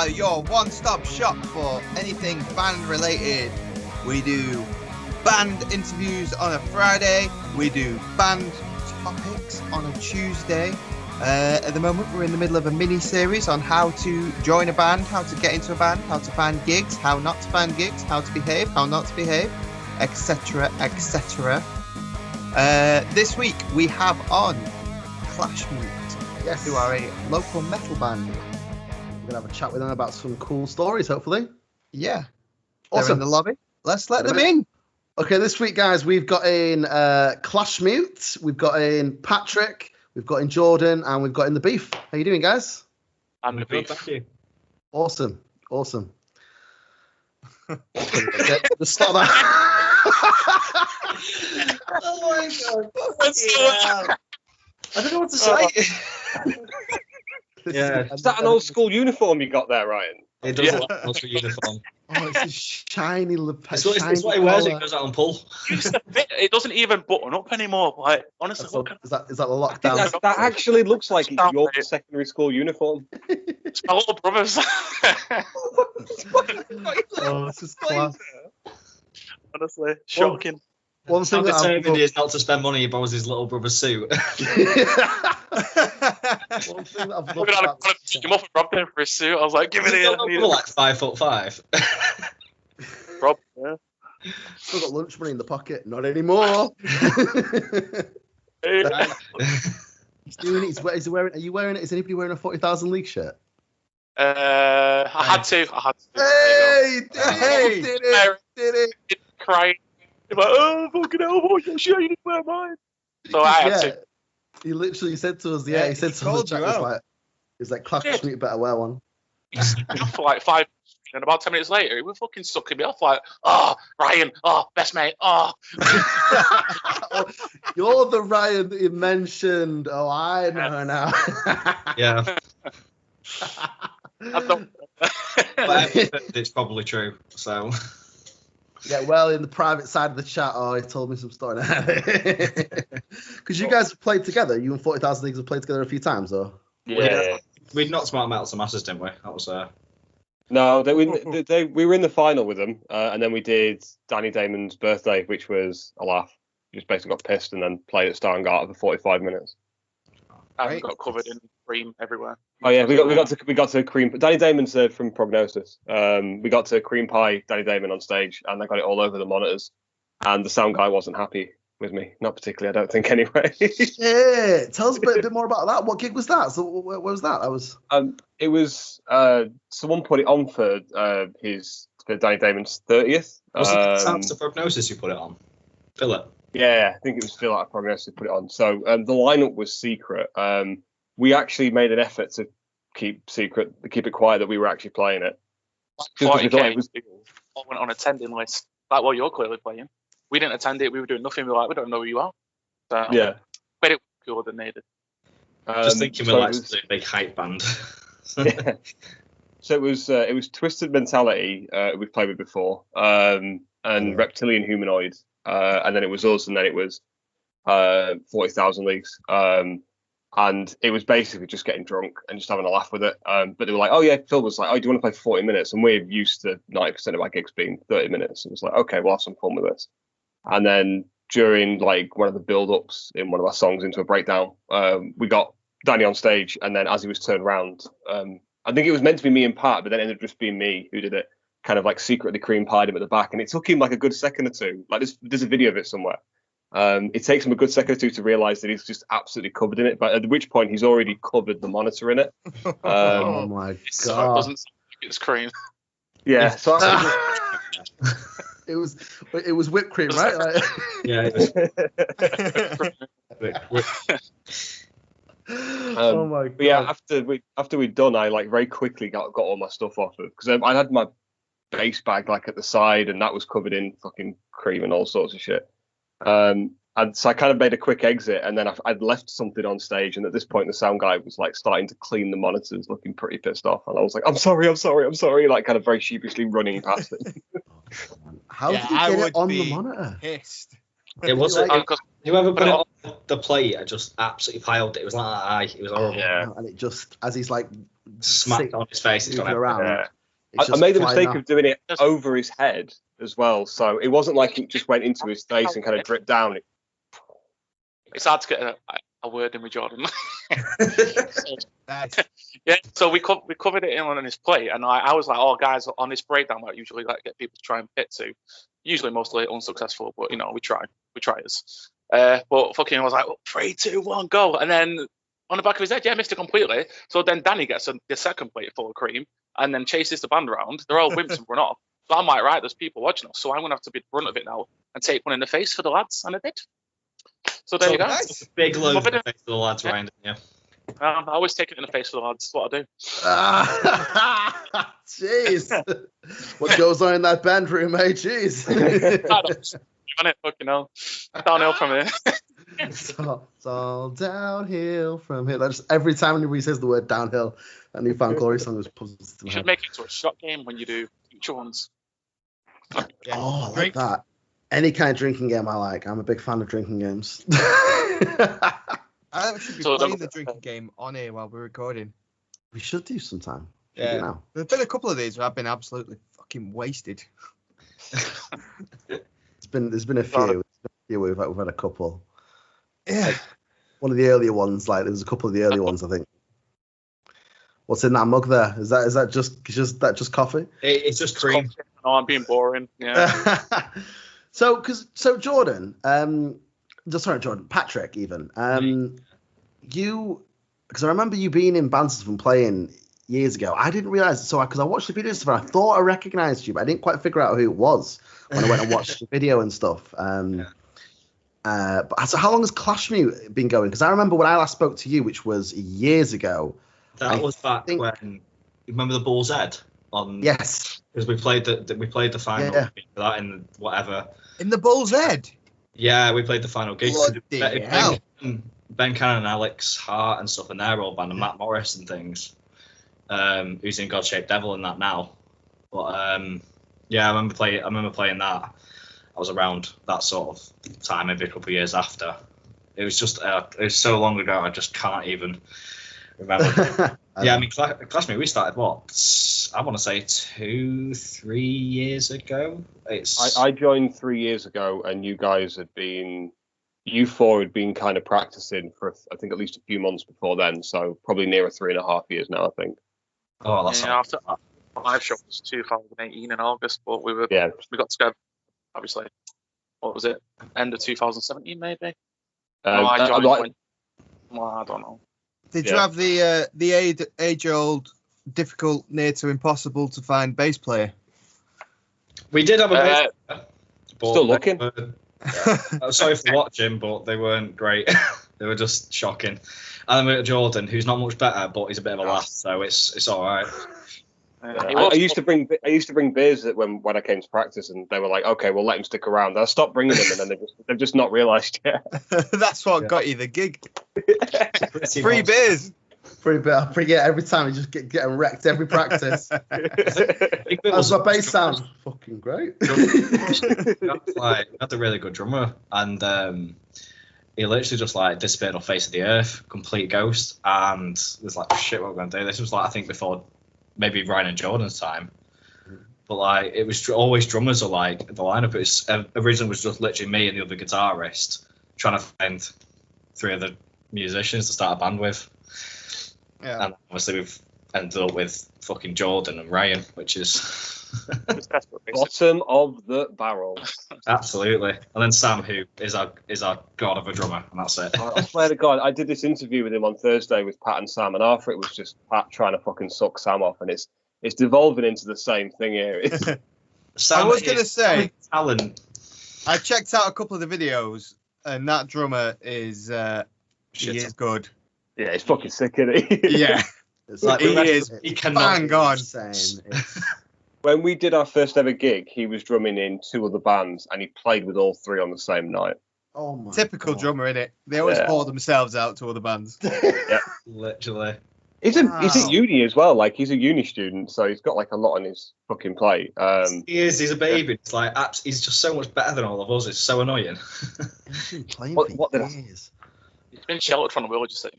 are your one-stop shop for anything band related. We do band interviews on a Friday. We do band topics on a Tuesday. At the moment, we're in the middle of a mini-series on how to join a band, how to get into a band, how to find gigs, how not to find gigs, how to behave, how not to behave, etc., etc. This week, we have on Clashmute, Yes. who are a local metal band. We're going to have a chat with them about some cool stories, hopefully. Yeah. Awesome. They're in the lobby. Let's let them in. Okay, this week, guys, we've got in Clashmute, we've got in Patrick, we've got in Jordan, and we've got in the Beef. How you doing, guys? I'm the Beef. Thank you. Awesome. Okay, the start of that. Oh my god. I don't know what to say. Yeah. Is that an old school uniform you got there, Ryan? It does look like a uniform. Oh, it's a shiny lapel. It's what he wears when he goes out on pull. It doesn't even button up anymore. Like, honestly, Is that the lockdown? That actually looks like your secondary school uniform. it's my little brother's. Oh, this is class. Honestly, shocking. One How thing that determined he is not to spend money, he borrows his little brother's suit. One thing that I've I'm loved gonna about pick him up and robbed him for his suit. I was like, give it here. You're like 5'5". Rob, yeah. Still got lunch money in the pocket. Not anymore. He's doing it. He's wearing. Are you wearing it? Is anybody wearing a 40,000 League shirt? I had to. Hey, did it. Crying. He's like, oh, fucking hell, boy, you sure you didn't wear mine? So I had to. He literally said to us, he said to us, he's like, Clashmute better wear one. For like 5 and about 10 minutes later, he was fucking sucking me off like, oh, Ryan, oh, best mate, oh. You're the Ryan that you mentioned. Oh, I know now. Yeah. I don't... But it's probably true, so... Yeah, well, in the private side of the chat, he told me some story. Because you guys have played together. You and 40,000 Leagues have played together a few times, or? Yeah. We'd knocked Smart Metal to Masters, didn't we? That was... No, we were in the final with them, and then we did Danny Damon's birthday, which was a laugh. We just basically got pissed and then played at Star and Garter for 45 minutes. And got covered in cream everywhere. Oh yeah, we got to cream. Danny Damon's from Prognosis. We got to cream pie Danny Damon on stage, and I got it all over the monitors. And the sound guy wasn't happy with me, not particularly. I don't think anyway. Yeah, tell us a bit more about that. What gig was that? So where was that? It was someone put it on for Danny Damon's 30th. Was it Sounds to Prognosis who put it on? Philip. Yeah, I think it was Phil at Prognosis who put it on. So the lineup was secret. We actually made an effort to keep it quiet that we were actually playing it. Like 40K all went on attending list, like what you're clearly playing. We didn't attend it. We were doing nothing. We were like, we don't know who you are. So, yeah, but it was cooler than needed. Just thinking we like a big hype band. Yeah. So it was Twisted Mentality we've played with before, and Reptilian Humanoid, and then it was us, and then it was 40,000 Leagues. And it was basically just getting drunk and just having a laugh with it. But they were like, oh yeah, Phil was like, oh, do you want to play for 40 minutes? And we're used to 90% of our gigs being 30 minutes. And it was like, okay, we'll have some fun with this. And then during like one of the build-ups in one of our songs into a breakdown, we got Danny on stage. And then as he was turned around, I think it was meant to be me and Pat, but then it ended up just being me who did it. Kind of like secretly cream pied him at the back. And it took him like a good second or two. Like there's a video of it somewhere. It takes him a good second or two to realise that he's just absolutely covered in it, but at which point he's already covered the monitor in it. Oh my So god! it doesn't sound like it's cream. Yeah, so it was whipped cream, right? Like... Yeah. Oh my god! But yeah, after we'd done, I like very quickly got all my stuff off it because I had my bass bag like at the side, and that was covered in fucking cream and all sorts of shit. And so I kind of made a quick exit, and then I'd left something on stage, and at this point the sound guy was like starting to clean the monitors, looking pretty pissed off, and I was like, I'm sorry, like kind of very sheepishly running past it. How did you get it on the monitor? Pissed. It wasn't. Like, whoever put it on the plate, I just absolutely piled it. It was like, it was horrible. Yeah. And it just, as he's like smacked on his face. It's moving gone around. Yeah. It's I just made the flying mistake off. of doing it over his head as well, so it wasn't like it just went into his face and kind of dripped down. It's hard to get a word in with Jordan. Nice. Yeah, so we covered it in on his plate, and I was like, oh, guys, on this breakdown, I usually like get people to try and pit to. Usually mostly unsuccessful, but, we try us. But fucking, I was like, 3, 2, 1, go. And then on the back of his head, missed it completely. So then Danny gets the second plate full of cream and then chases the band around. They're all wimps and run off. So I'm like, right, there's people watching us, so I'm going to have to be the brunt of it now and take one in the face for the lads, and I did. So there you go. Nice. Big load in the face of the lads, Ryan, didn't you? I always take it in the face for the lads. That's what I do. Jeez. What goes on in that band room, eh? Jeez. On it, fucking hell. Downhill from here. It's all downhill from here. That's every time anybody says the word downhill, a new Fan Glory song is puzzled to You my should head. make it into a shot game when you do future ones. Yeah. Oh, I like Drink. that. Any kind of drinking game I like. I'm a big fan of drinking games. I should be So playing don't- the drinking game on here while we're recording. We should do sometime. Should Yeah. do now. There's been a couple of these where I've been absolutely fucking wasted. There's been a few. We've had a couple. Yeah. One of the earlier ones, like there was a couple of the early ones, I think. What's in that mug there? Is that just coffee? It's just cream. No, I'm being boring. Yeah. So Jordan, Patrick, even you, because I remember you being in bands and playing years ago. I didn't realize because I watched the videos and I thought I recognized you, but I didn't quite figure out who it was when I went and watched the video and stuff. But so how long has Clashmute been going? Because I remember when I last spoke to you, which was years ago. That was back think- when. Remember the Bull's Head on? Yes. Because we played the final Yeah. for that in whatever. In the Bull's Head. Yeah, we played the final gig. Bloody hell. Ben Cannon and Alex Hart and stuff in their old band, and Matt Morris and things. Who's in God Shaped Devil and that now. But yeah, I remember playing that. I was around that sort of time, maybe a couple of years after. It was just it was so long ago, I just can't even remember. Yeah, I mean, Clashmute, we started I want to say 2-3 years ago. I joined 3 years ago, and you four had been kind of practicing for I think at least a few months before then, so probably nearer 3.5 years now, I think. Oh, that's Yeah, after live show was 2018 in August, but we got together, obviously. What was it? End of 2017, maybe. No, I joined. I don't know. Did you have the age-old, difficult, near to impossible to find bass player? we did have a bass player, but Still looking. Sorry for watching, but they weren't great. They were just shocking. And then we got Jordan, who's not much better, but he's a bit of a laugh, so it's all right. I used to bring beers when I came to practice, and they were like, "Okay, we'll let him stick around." I stopped bringing them, and then they've just not realised yet. That's what got you the gig. Pretty Free much. beers. Every time you just getting wrecked every practice. That's my bass sound. Fucking great. Had a really good drummer, and he literally just disappeared off the face of the earth, complete ghost, and was like, shit, what are we going to do? This was I think before maybe Ryan and Jordan's time, but it was always drummers are the lineup. It was originally was just literally me and the other guitarist trying to find 3 other musicians to start a band with. Yeah. And obviously we've ended up with fucking Jordan and Ryan, which is Bottom of the barrel. absolutely. And then Sam, who is our god of a drummer, and that's it. I swear to God, I did this interview with him on Thursday with Pat and Sam, and after it was just Pat trying to fucking suck Sam off, and it's devolving into the same thing here. Sam I was going to say, talent. I checked out a couple of the videos, and that drummer is he is good. Yeah, it's fucking sick, isn't he? Yeah. It's He is He cannot. bang on. insane. When we did our first ever gig, he was drumming in 2 other bands, and he played with all 3 on the same night. Oh my Typical God. drummer, innit? They always Yeah. pour themselves out to other bands. Literally. He's at uni as well. He's a uni student, so he's got a lot on his fucking plate. He is. He's a baby. It's he's just so much better than all of us. It's so annoying. He's been playing What for did I- years. He's been sheltered from the world, you see.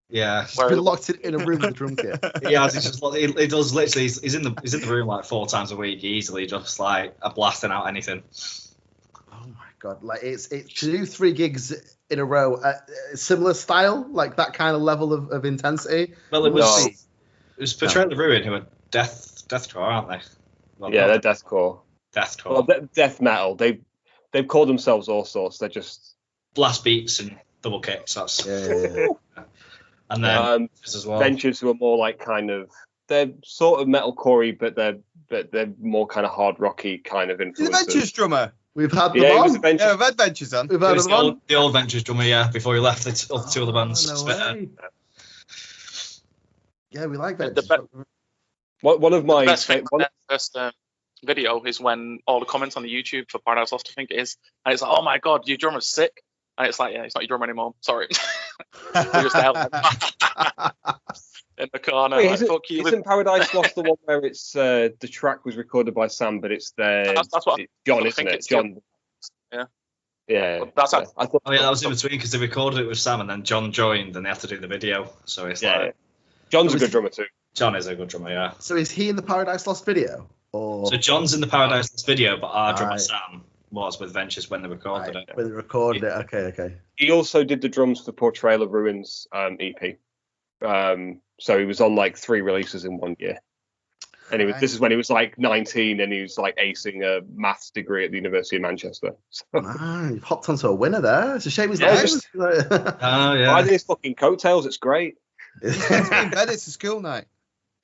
Yeah. He's been locked in a room with a drum kit. Yeah, he does literally. He's in the room like 4 times a week, easily, just like blasting out anything. Oh my god! Like it's to do 3 gigs in a row, similar style, like that kind of level of intensity. Well, it No. was Portrayal of Ruin, who are deathcore, aren't they? Well, Yeah, they're deathcore. deathcore. Well, death metal. They've called themselves all sorts. They're just Blast beats and double kicks. That's Yeah. and then as well. Ventures who are more like they're sort of metalcore-y, but they're more kind of hard rocky kind of He's a influences. Ventures drummer. We've had them Yeah, he was on. a Ventures. Yeah, I've had Ventures on. We've It had was them on. the old Ventures drummer, yeah, before he left the two other bands. No Spitter. way. Yeah, we like The that. One of my The best thing about that first video is when all the comments on the YouTube for Paradise Lost, I think it is, and it's like, "Oh my god, your drummer's sick," and it's like, "Yeah, he's not your drummer anymore. Sorry." We're just out in the corner. Wait, like, fuck you. isn't Paradise Lost the one where it's the track was recorded by Sam, but it's That's what it's John, I isn't think it? it's John. Yeah. Yeah. But that's yeah. I thought, Oh yeah, that was in between because they recorded it with Sam and then John joined and they have to do the video. So it's yeah. like John's a good drummer too. John is a good drummer, yeah. So is he in the Paradise Lost video? Or So John's in the Paradise Lost video, but our drummer Right. Sam was with Ventures when they recorded it. when they recorded it? Okay. He also did the drums for Portrayal of Ruins EP. So he was on like 3 releases in 1 year. And this is when he was like 19 and he was like acing a maths degree at the University of Manchester. So, You've hopped onto a winner there. It's a shame he's Yeah, not. just- Oh yeah. riding his fucking coattails, it's great. In bed, it's a school night.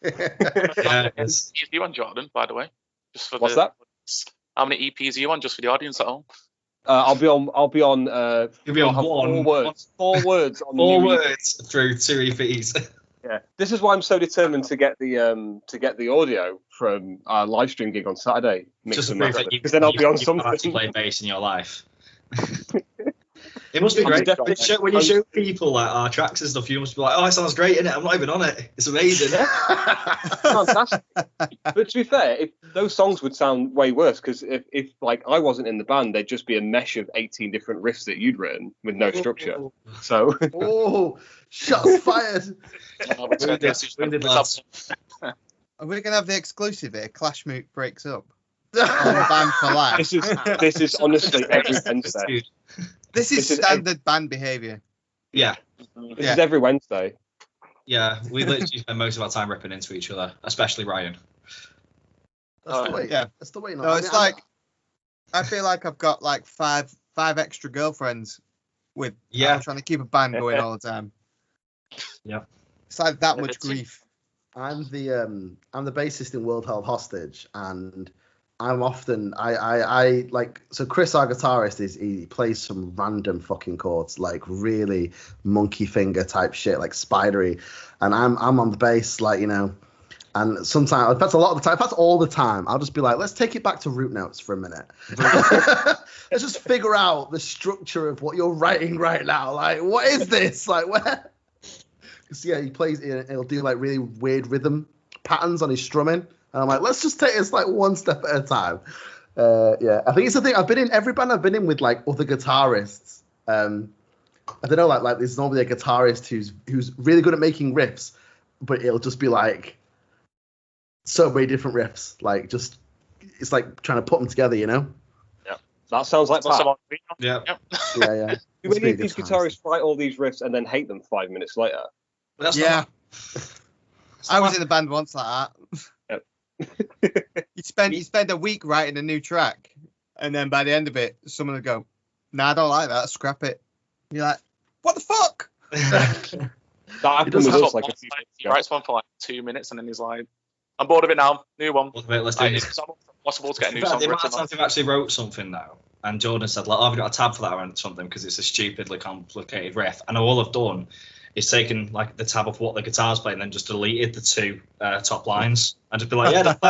Yeah, it's, EPs are you on, Jordan, by the way? Just for What's that? How many EPs are you on, just for the audience at home? I'll be on. You'll be on I'll have one. 4 words. 4 words on the 4 new EP. words through 2 EPs. Yeah, this is why I'm so determined to get the audio from our live stream gig on Saturday. Just to Mix and prove match that it, because then I'll be on you can't actually something. play bass in your life. It must be I'm great. definitely- When you show people like our tracks and stuff, you must be like, "Oh, it sounds great, innit? I'm not even on it. It's amazing." Fantastic. But to be fair, if those songs would sound way worse, because if like I wasn't in the band, they'd just be a mesh of 18 different riffs that you'd written with no structure. So Oh, shots fired. Wounded lads. Are we gonna have the exclusive here? Clashmute breaks up. Band for life. this is honestly every Wednesday. This is this is standard band behaviour. Yeah, This is every Wednesday. yeah. We literally spend most of our time ripping into each other, especially Ryan. That's the way. Yeah. That's the way. No, it's like I feel like I've got like five extra girlfriends with I'm trying to keep a band going all the time. Yeah. It's like that much grief. I'm the bassist in World Held Hostage, and I'm often I like, so Chris, our guitarist, he plays some random fucking chords, like really monkey finger type shit, like spidery, and I'm on the bass, like, you know, and sometimes, in fact a lot of the time, in fact all the time, I'll just be like, let's take it back to root notes for a minute. Let's just figure out the structure of what you're writing right now. Like, what is this? Like, where? Because yeah, he plays, he'll do like really weird rhythm patterns on his strumming. And I'm like, let's just take this like one step at a time. Yeah, I think it's the thing. I've been in every band I've been in with like other guitarists. I don't know, like there's normally a guitarist who's really good at making riffs, but it'll just be like so many different riffs. Like just, it's like trying to put them together, you know? Yeah, that sounds like that. Yeah. Yeah. Do any of these guitarists write all these riffs and then hate them 5 minutes later? But that's Yeah. not, I was in a band once like that. You spend a week writing a new track, and then by the end of it, someone will go, "Nah, I don't like that. Scrap it." You're like, "What the fuck?" That happened does with have us like a few He months ago. writes one for like 2 minutes and then he's like, "I'm bored of it now. New one." let's do Like, this. it's almost impossible to get a new The song amount written of times on. we've actually wrote something now, and Jordan said, like, "Oh, have you got a tab for that or something?" Because it's a stupidly complicated riff. And all I've done is taken like the tab of what the guitar's playing, and then just deleted the 2 top lines, and just be like, "Yeah, just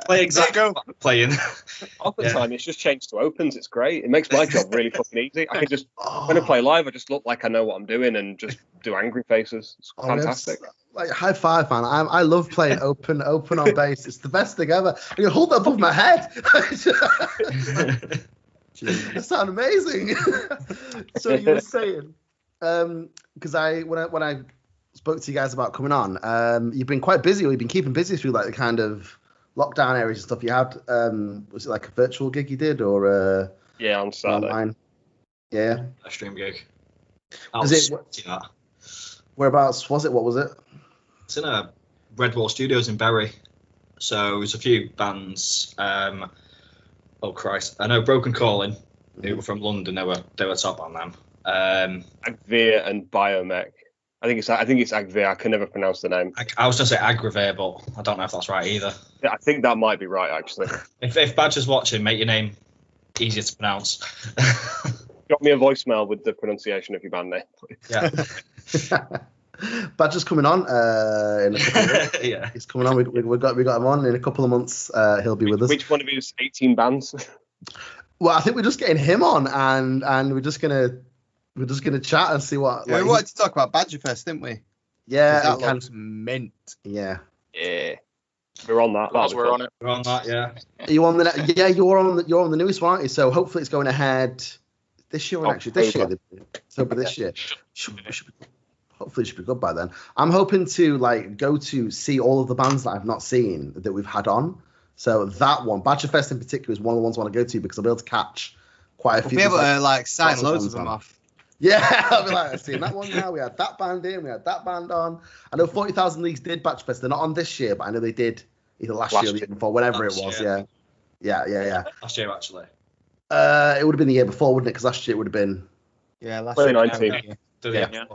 play exactly There you what I'm playing." Half the Yeah. time, it's just changed to opens. It's great. It makes my job really fucking easy. I can just, when I play live, I just look like I know what I'm doing and just do angry faces. It's fantastic. Like, high five, man. I love playing open on bass. It's the best thing ever. I can hold that above my head. That sounds amazing. So you were saying, because when I spoke to you guys about coming on. You've been quite busy, or you've been keeping busy through like the kind of lockdown areas and stuff. You had, was it like a virtual gig you did, or Yeah, on Saturday. online? Yeah. A stream gig. Was it? Whereabouts was it? What was it? It's in a Redwall Studios in Bury. So there's a few bands. Oh Christ, I know Broken Calling, who were from London. They were top on them. Agveer and Biomech. I think it's Agveer. I can never pronounce the name. I was gonna say Aggravate, but I don't know if that's right either. Yeah, I think that might be right actually. If Badger's watching, make your name easier to pronounce. Drop me a voicemail with the pronunciation of your band name, please. Yeah. Badger's coming on in a couple of months. Yeah. He's coming on. We got him on in a couple of months. He'll be with us. Which one of his 18 bands? Well, I think we're just getting him on, and we're just gonna chat and see what. Yeah, we wanted to talk about Badger Fest, didn't we? Yeah, That and looks mint. yeah. Yeah, we're on that. As we're on it. We're on that, yeah. Are you on the? Yeah, you're on the newest one, aren't you? So hopefully it's going ahead this year. Or actually, this year. October this year. Hopefully it should be good by then. I'm hoping to like go to see all of the bands that I've not seen that we've had on. So that one, Badger Fest in particular, is one of the ones I want to go to because I'll be able to catch quite a We'll few. be able like, to like sign lots of loads of bands them on. off. Yeah, I'll be like, I've seen that one now. We had that band in, we had that band on. I know 40,000 Leagues did Badger Fest. They're not on this year, but I know they did either last year or the year before, whenever it was. Year. Yeah. Last year, actually. It would have been the year before, wouldn't it? Because last year it would have been Yeah, last 2019. year. Yeah.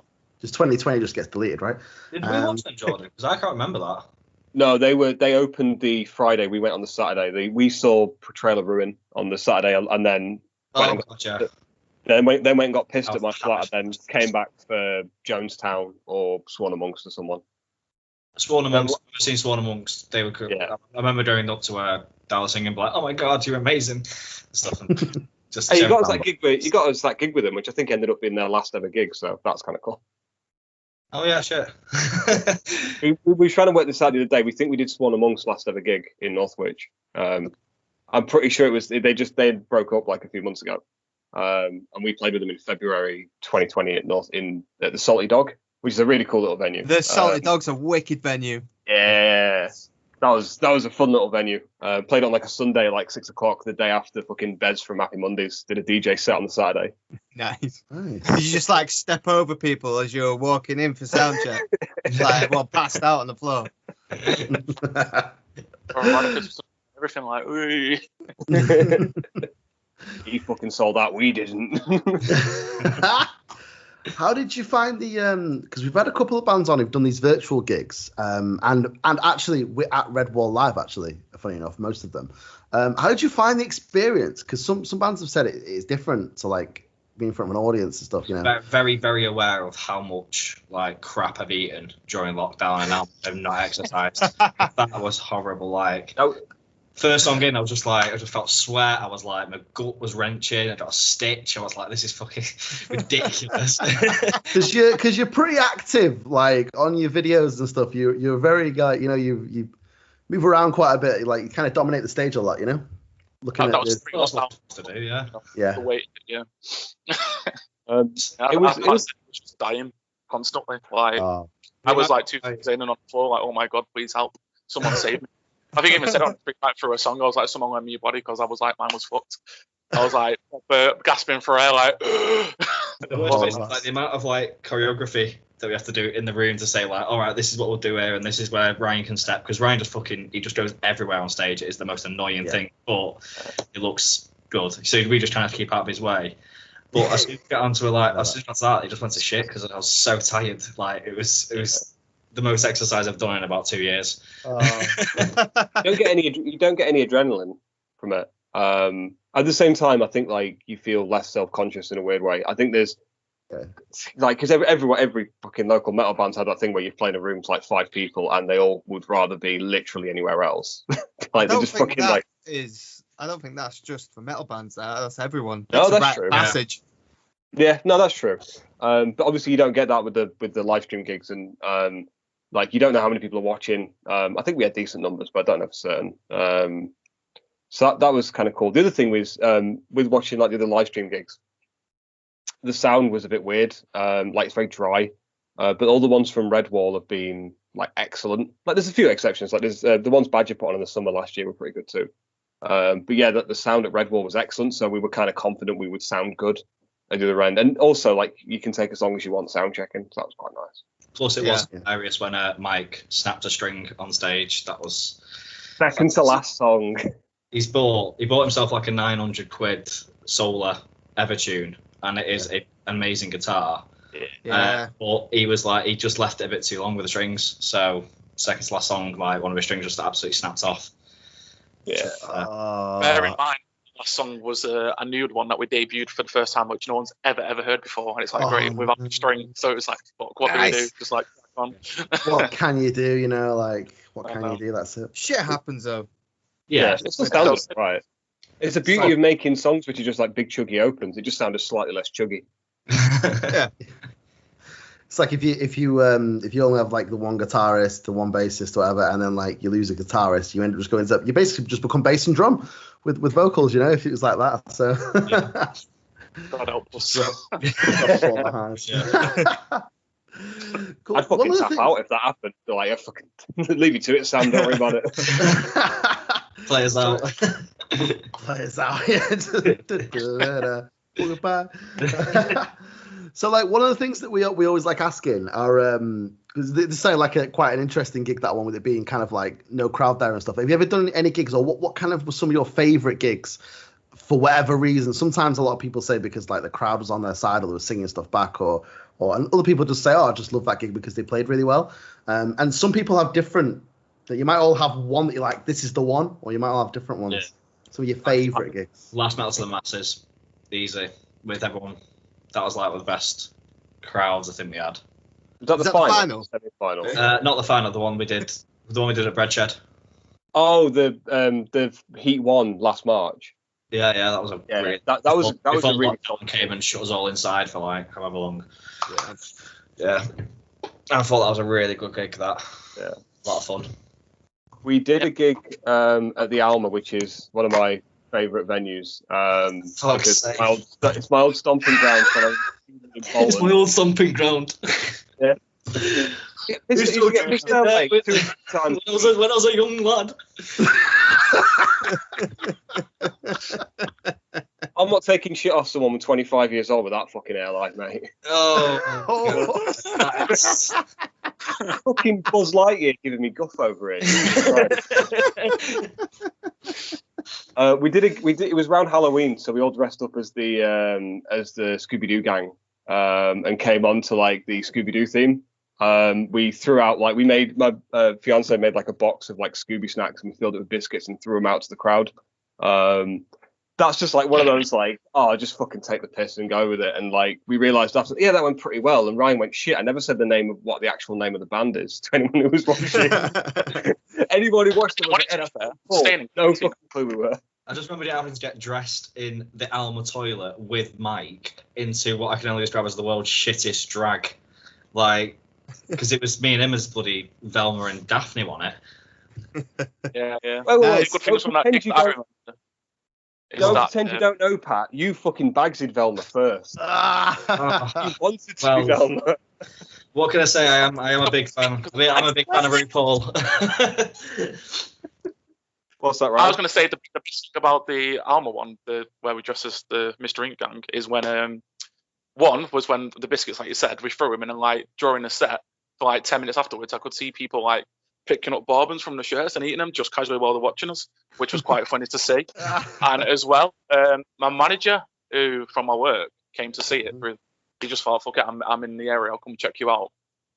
just 2020 just gets deleted, right? Did we watch them, Jordan? Because I can't remember that. No, they opened the Friday. We went on the Saturday. We saw Portrayal of Ruin on the Saturday, and then Gotcha. Then went and got pissed I at my was flat, and then came back for Jonestown or Swan Amongst or someone. Sworn Amongst. I've seen Sworn Amongst. They were good. Yeah. I remember going up to where Dallas singing, like, "Oh my God, you're amazing," stuff. And just Hey, you got us that gig with them, which I think ended up being their last ever gig. So that's kind of cool. Oh yeah, shit. We were trying to work this out the other day. We think we did Swan Amongst last ever gig in Northwich. I'm pretty sure it was they broke up like a few months ago. And we played with them in February 2020 at the Salty Dog, which is a really cool little venue. The Salty Dog's a wicked venue. Yeah, that was a fun little venue. Played on like a Sunday, like 6 o'clock, the day after fucking Bez from Happy Mondays did a DJ set on the Saturday. Nice. Did you just like step over people as you're walking in for sound check? Like everyone passed out on the floor. Everything like, ooh. He fucking sold out. We didn't. How did you find the because we've had a couple of bands on who've done these virtual gigs, and actually we're at Redwall Live, actually, funny enough, most of them. How did you find the experience? Because some bands have said it's different to like being in front of an audience and stuff, you know. Very, very aware of how much like crap I've eaten during lockdown, and now I've not exercised. That was horrible. Like, first song in, I just felt sweat. I was like, my gut was wrenching. I got a stitch. I was like, this is fucking ridiculous. Because you're pretty active, like on your videos and stuff. You're very like, you know, you move around quite a bit. Like you kind of dominate the stage a lot, you know. That was pretty much to do, yeah. Yeah. The weight, yeah. It was just dying constantly. Like I was like 2 days in and on the floor, like, oh my God, please help, someone save me. I think I even said on through a song, I was like, someone lend me your body, because I was like, mine was fucked. I was like gasping for air, like. Like the amount of like choreography that we have to do in the room to say like, all right, this is what we'll do here, and this is where Ryan can step, because Ryan he just goes everywhere on stage. It is the most annoying thing, but it looks good. So we just trying to keep out of his way. But as soon as we get onto it, like as soon as that, he just went to shit because I was so tired. Like it was the most exercise I've done in about 2 years. You don't get any adrenaline from it. At the same time, I think like you feel less self-conscious in a weird way. I think there's like, because every fucking local metal band's had that thing where you play in a room with like 5 people and they all would rather be literally anywhere else. Like they're just fucking like. I don't think that's just for metal bands. That's everyone. No, that's true. Passage. Yeah, no, that's true. But obviously you don't get that with the live stream gigs, and like you don't know how many people are watching. I think we had decent numbers, but I don't know for certain. So that was kind of cool. The other thing was with watching like the other live stream gigs, the sound was a bit weird. Like it's very dry. but all the ones from Redwall have been like excellent. Like there's a few exceptions. Like there's the ones Badger put on in the summer last year were pretty good too. But yeah, the sound at Redwall was excellent, so we were kind of confident we would sound good at the other end. And also, like, you can take as long as you want sound checking, so that was quite nice. Plus, it was hilarious when Mike snapped a string on stage. That was second to last song. He bought himself like a 900 quid Solar Evertune, and it is an amazing guitar. Yeah. But he was like, he just left it a bit too long with the strings, so second to last song, like one of his strings just absolutely snapped off. Yeah. Bear in mind, last song was a new one that we debuted for the first time, which no one's ever heard before, and it's like great without the string. So it was like, what can we do? Just like, on. What can you do? You know, like what can you do? That's it. Shit happens though. Yeah, it's right. It's the beauty of making songs which are just like big chuggy opens. It just sounded slightly less chuggy. Yeah. It's like if you only have like the one guitarist, the one bassist, or whatever, and then like you lose a guitarist, you end up just going up. You basically just become bass and drum with vocals, you know. If it was like that, so. God help us. Cool. I'd fucking tap out if that happened. They're like, I fucking leave you to it, Sam. Don't worry about it. Players out. Players out. Yeah. So, like, one of the things that we always like asking are because they say like quite an interesting gig, that one, with it being kind of like no crowd there and stuff. Have you ever done any gigs, or what kind of were some of your favorite gigs for whatever reason? Sometimes a lot of people say because like the crowd was on their side or they were singing stuff back, and other people just say, oh, I just love that gig because they played really well. And some people have different. That you might all have one that you're like, this is the one, or you might all have different ones. Yeah. Some of your favorite gigs. Last Metal to the Masses, easy with everyone. That was like the best crowds I think we had. Was that the final? Semi-final? Not the final. The one we did. The one we did at Breadshed. Oh, the Heat 1 last March. Yeah, that was a really, that was a really fun. Came and shut us all inside for like however long. Yeah. I thought that was a really good gig. That. Yeah. A lot of fun. We did a gig at the Alma, which is one of my favourite venues. It's my old stomping ground. It's my old stomping ground. Yeah. When I was a young lad. I'm not taking shit off someone with 25 years old with that fucking hairline, mate. Oh. Fucking Buzz Lightyear giving me guff over it. It was around Halloween, so we all dressed up as the Scooby Doo gang, and came on to like the Scooby Doo theme. We threw out like my fiance made like a box of like Scooby snacks, and we filled it with biscuits and threw them out to the crowd. That's just like one of those like, oh, just fucking take the piss and go with it. And like we realised after, that went pretty well. And Ryan went, shit, I never said the name of what the actual name of the band is to anyone who was watching. Anyone who watched it was no fucking clue we were. I just remember having to get dressed in the Alma toilet with Mike into what I can only describe as the world's shittest drag. Like, because it was me and him as bloody Velma and Daphne on it. Yeah. Well, good things from that gig. Don't pretend you don't know, Pat. You fucking bagsed Velma first. You wanted to be Velma. What can I say? I am a big fan. I'm a big fan of RuPaul. What's that, right? I was going to say the best thing about the Alma one, where we dress as the Mr. Ink Gang, is when one was when the biscuits, like you said, we threw them in, and like during the set for like 10 minutes afterwards, I could see people like picking up bourbons from the shirts and eating them just casually while they're watching us, which was quite funny to see. And as well, my manager, who from my work came to see it, he just thought, fuck it, I'm in the area, I'll come check you out.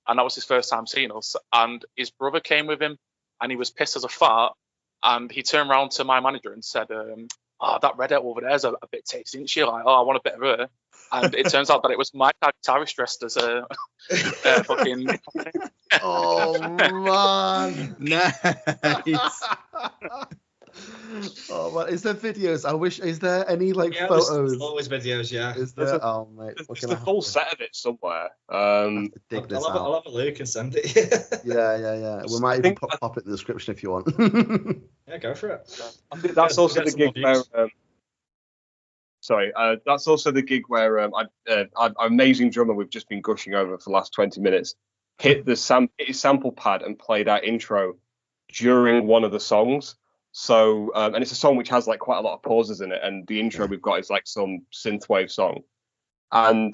And that was his first time seeing us. And his brother came with him, and he was pissed as a fart. And he turned around to my manager and said, that redhead over there is a bit tasty, isn't she? Like, I want a bit of her. And it turns out that it was my guitarist dressed as a fucking... Oh, man. Nice. Oh, man. Is there videos? Is there any, like, photos? There's always videos, yeah. Is there? Oh, mate. There's a full set of it somewhere. I'll have a look and send it. Yeah. We might even pop it in the description if you want. Yeah, go for it. I think that's also the gig where... Sorry, that's also the gig where our amazing drummer we've just been gushing over for the last 20 minutes hit his sample pad and played our intro during one of the songs. So, and it's a song which has like quite a lot of pauses in it, and the intro we've got is like some synthwave song, and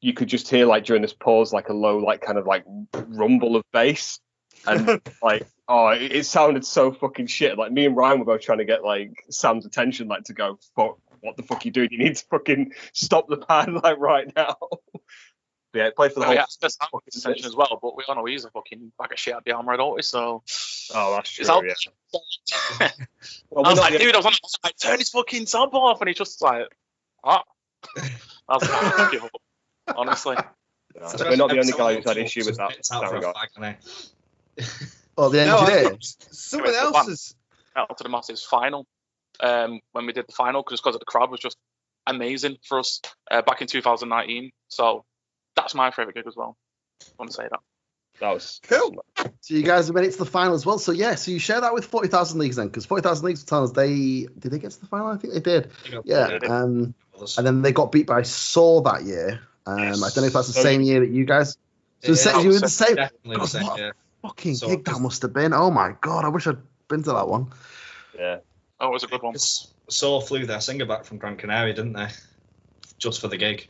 you could just hear like during this pause like a low like kind of like rumble of bass, and like it sounded so fucking shit. Like me and Ryan were both trying to get like Sam's attention, like to go, fuck, what the fuck are you doing? You need to fucking stop the pad like right now. Yeah, play for the whole. Yeah, that's fucking attention as well. But we all know he's a fucking bag of shit at the armoured artist. So. Oh, that's true. Yeah. Well, I was like, dude, I was like, turn his fucking sample off, and he just like, what? I was like, give up. Honestly. We're not the only guy who's had issue with that sound guy. Oh, the engineer. Someone else is. Out to the Masses final. When we did the final, because the crowd was just amazing for us back in 2019. So that's my favourite gig as well. I want to say that. That was cool. So you guys have made it to the final as well. So yeah, so you share that with 40,000 Leagues then, because 40,000 Leagues tell us did they get to the final? I think they did. Yeah. And then they got beat by Saw that year. I don't know if that's the same year that you guys. So you were the same. Definitely the same. Yeah. Fucking gig that must have been. Oh my god, I wish I'd been to that one. Yeah. Oh, it was a good one. Saw flew their singer back from Gran Canaria, didn't they? Just for the gig.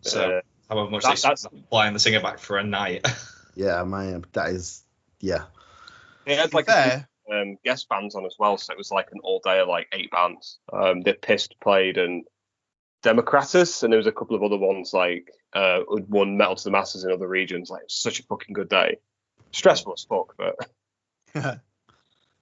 So however much that's flying the singer back for a night. Yeah, man, that is, yeah. They had like guest bands on as well, so it was like an all day of like 8 bands. They Pissed played and Democratus, and there was a couple of other ones like one Metal to the Masses in other regions. Like, it was such a fucking good day. Stressful as fuck, but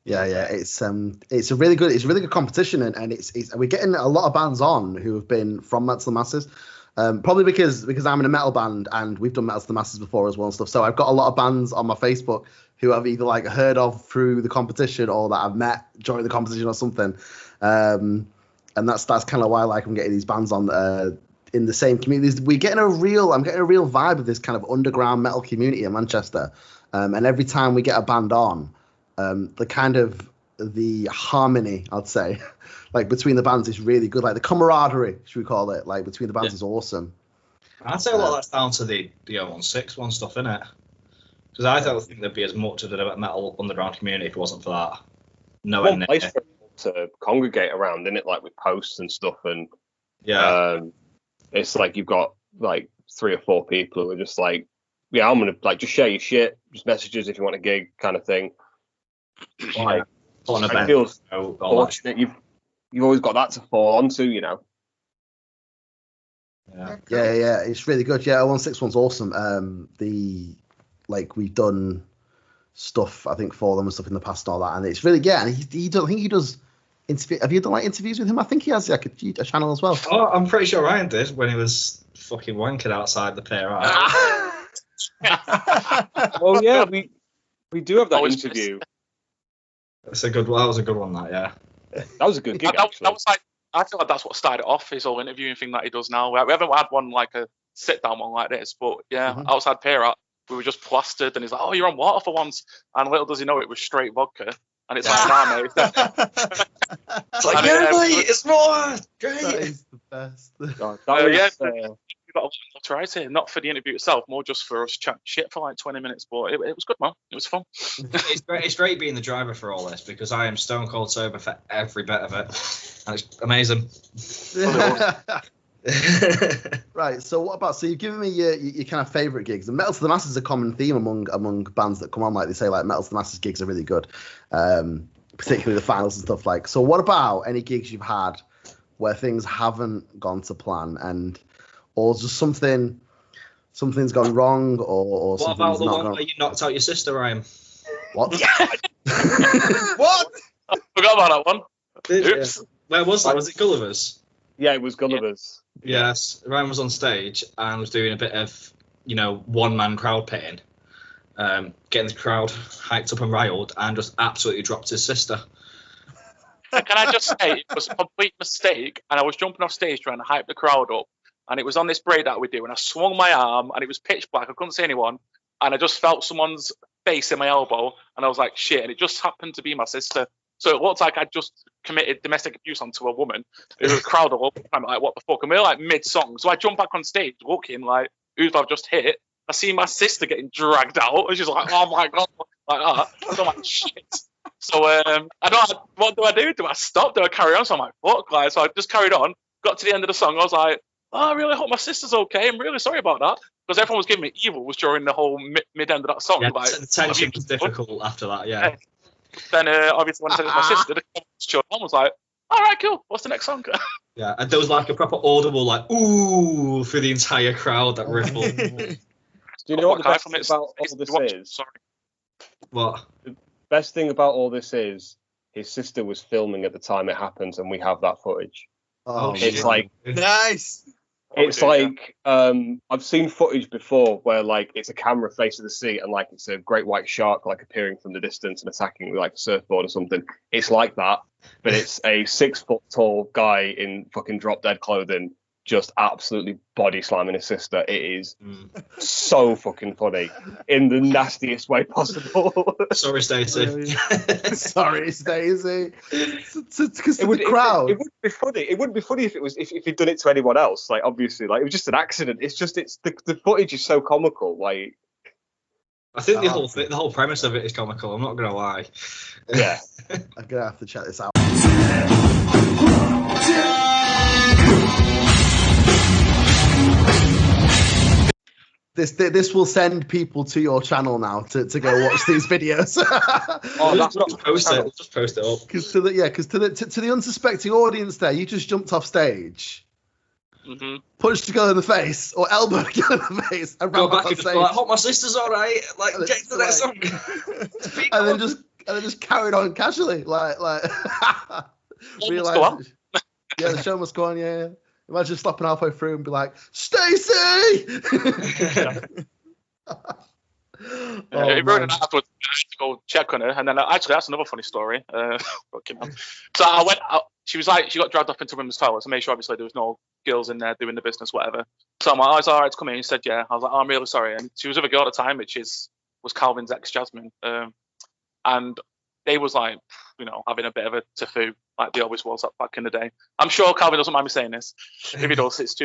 yeah, it's a really good competition, and it's we're getting a lot of bands on who have been from Metal to the Masses. Probably because I'm in a metal band and we've done Metal to the Masses before as well and stuff. So I've got a lot of bands on my Facebook who I've either like heard of through the competition or that I've met during the competition or something. And that's kind of why I like I'm getting these bands on in the same communities. I'm getting a real vibe of this kind of underground metal community in Manchester. And every time we get a band on, the harmony, I'd say, like between the bands is really good. Like the camaraderie, should we call it, like between the bands is awesome. I'd say a lot of that's down to the 016 stuff, isn't it? Because I don't think there'd be as much of a metal underground community if it wasn't for that. One place for people to congregate around, isn't it? Like with posts and stuff, and it's like you've got like 3 or 4 people who are just like, yeah, I'm gonna like just share your shit, just messages if you want a gig, kind of thing. Like, I feel fortunate you've always got that to fall onto, you know. Yeah, it's really good. Yeah, 016 one's awesome. We've done stuff I think for them and stuff in the past and all that, and it's really and he does interview. Have you done like interviews with him? I think he has like a channel as well. Oh, I'm pretty sure Ryan did when he was fucking wanking outside the PRI. Well, yeah, we do have that interview. That was a good one. That was a good gig. That was like, I feel like that's what started off his whole interviewing thing that he does now. We haven't had one like a sit down one like this, but outside Perat, we were just plastered, and he's like, "Oh, you're on water for once," and little does he know it was straight vodka, and it's like, "Nah, mate." It's like, yeah, mate, it's more great. That is the best. God, We've got a lot more to write here, not for the interview itself, more just for us chatting shit for like 20 minutes. But it was good, man. It was fun. It's great being the driver for all this because I am stone cold sober for every bit of it, and it's amazing. Right. So what about? So you've given me your kind of favorite gigs. And Metal to the Masses is a common theme among bands that come on. Like they say, like Metal to the Masses gigs are really good, particularly the finals and stuff. Like, so what about any gigs you've had where things haven't gone to plan or just something's gone wrong, or what about the one where you knocked out your sister, Ryan? What? What? I forgot about that one. Oops. Where was that? Was it Gulliver's? Yeah, it was Gulliver's. Yes, Ryan was on stage and was doing a bit of, one-man crowd pitting, getting the crowd hyped up and riled, and just absolutely dropped his sister. Can I just say, it was a complete mistake, and I was jumping off stage trying to hype the crowd up, and it was on this break that we do, and I swung my arm, and it was pitch black, I couldn't see anyone, and I just felt someone's face in my elbow, and I was like, shit, and it just happened to be my sister. So it looked like I'd just committed domestic abuse onto a woman. There was a crowd all over. I'm like, what the fuck? And we were like mid-song. So I jump back on stage looking like, who's I've just hit? I see my sister getting dragged out. And she's like, oh my God. Like that. So I'm like, shit. So I don't. What do? Do I stop? Do I carry on? So I'm like, fuck. Like, so I just carried on. Got to the end of the song. I was like, oh, I really hope my sister's okay. I'm really sorry about that. Because everyone was giving me evils during the whole mid end of that song. Yeah, like, the tension was difficult after that, yeah. Then obviously when I said it was my sister, the children was like, all right, cool. What's the next song? Yeah, and there was like a proper audible like ooh through the entire crowd that rippled. Do you know what the best thing about all this is? Sorry. What? The best thing about all this is his sister was filming at the time it happened, and we have that footage. Oh, It's shit. like Nice. it's like I've seen footage before where like it's a camera facing the sea and like it's a great white shark like appearing from the distance and attacking with like a surfboard or something. It's like that, but it's a 6 foot tall guy in fucking drop dead clothing just absolutely body slamming his sister. It is so fucking funny in the nastiest way possible. Sorry, Stacey. Sorry, Stacey. Because It would the crowd. It wouldn't be funny. It wouldn't be funny if it was if he'd done it to anyone else. Like obviously, like it was just an accident. It's just the footage is so comical. Like I think the whole premise of it is comical. I'm not gonna lie. yeah. I'm gonna have to check this out. This will send people to your channel now to go watch these videos. Oh, that's not Post it. Just post it up. Because to the unsuspecting audience there, you just jumped off stage, punched a girl in the face, or elbowed a girl in the face, and Go ran back back on and stage. be like, hope my sister's all right. Like, And get to the next song. and then just carried on casually, like Realised. Yeah, the show must go on. Yeah. Imagine stopping halfway through and be like, Stacey! It ruined it afterwards. I had to go check on her, and then actually that's another funny story. Fucking hell. So I went out. She was like, she got dragged up into women's toilets. I made sure obviously there was no girls in there doing the business, whatever. So I'm like, oh, it's all right to come in. He said, yeah. I was like, oh, I'm really sorry. And she was with a girl at the time, which was Calvin's ex Jasmine, and they was like, you know, having a bit of a tiffoo, like they always was back in the day. I'm sure Calvin doesn't mind me saying this. If he does, it's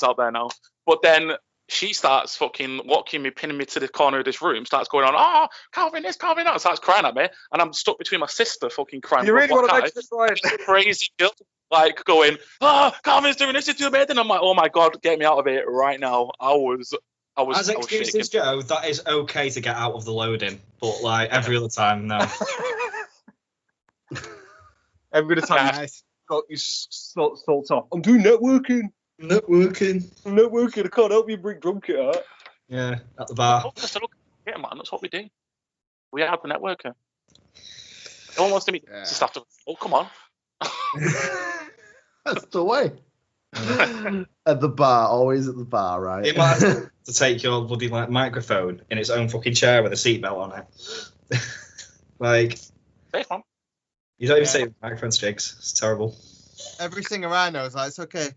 out there now. But then she starts fucking walking me, pinning me to the corner of this room, starts going on, oh, Calvin this, Calvin that, starts crying at me, and I'm stuck between my sister fucking crying. You really want to make this right? Crazy girl, like going, oh, Calvin's doing this, it's too bad. And I'm like, oh my God, get me out of it right now. I was As excuses go, that is okay to get out of the loading, but like every other time, no. Every other time Nice. you salt off. I'm doing networking. I'm networking. I can't help you bring drum kit out. Yeah, at the bar. Yeah, man, that's what we do. We have the networker. No one wants to meet just after. Oh, come on. That's the way. At the bar, always at the bar, right? It might have to take your bloody like microphone in its own fucking chair with a seatbelt on it. Like, Safe, man. you don't even say microphone sticks. It's terrible. Every singer I know is like, it's okay.